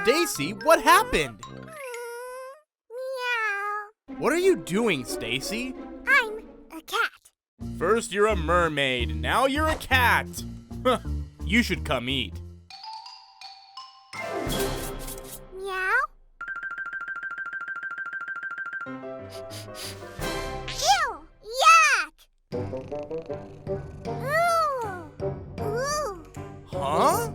Stacy, what happened? Meow. What are you doing, Stacy? I'm a cat. First you're a mermaid, now you're a cat. You should come eat. Meow. Ew! Yuck! Ooh! Ooh! Huh?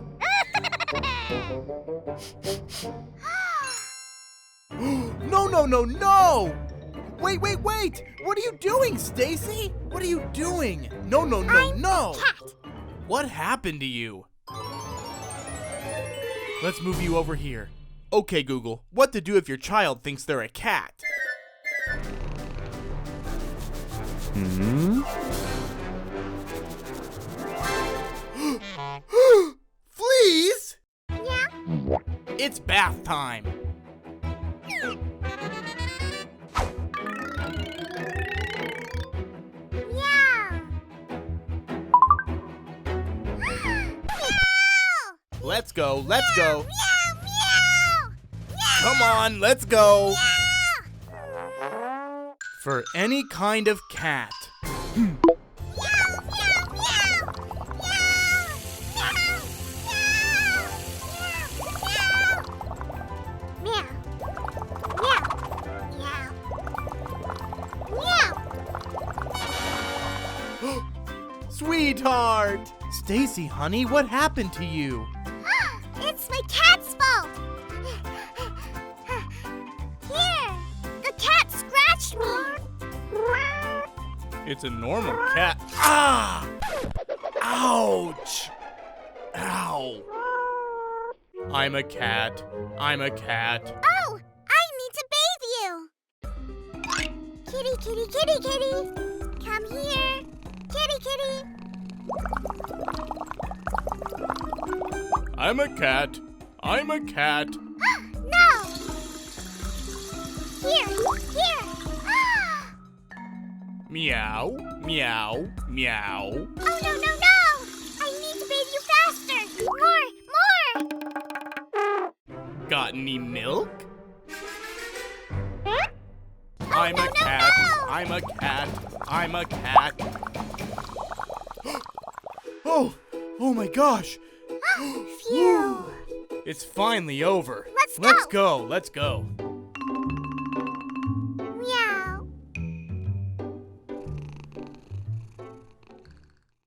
No! Wait! What are you doing, Stacy? What are you doing? No! I'm a cat. What happened to you? Let's move you over here. Okay, Google, what to do if your child thinks they're a cat? Fleas? Yeah. It's bath time. Meow. Let's go. Meow, meow, meow. Come on, let's go. Meow. For any kind of cat. Meow, meow, meow. Meow. Meow, meow, meow. Meow. Meow. Meow. Sweetheart! Stacy, honey, what happened to you? It's my cat's fault. Here, the cat scratched me. It's a normal cat. Ah! Ouch! Ow! I'm a cat. Oh, I need to bathe you. Kitty, kitty, kitty, kitty. Come here. Kitty, kitty. I'm a cat. No. Here. Meow. Oh, no. I need to bathe you faster. More. Got any milk? Oh, I'm no, a no, cat. no. I'm a cat. Oh my gosh. Phew. It's finally over. Let's go.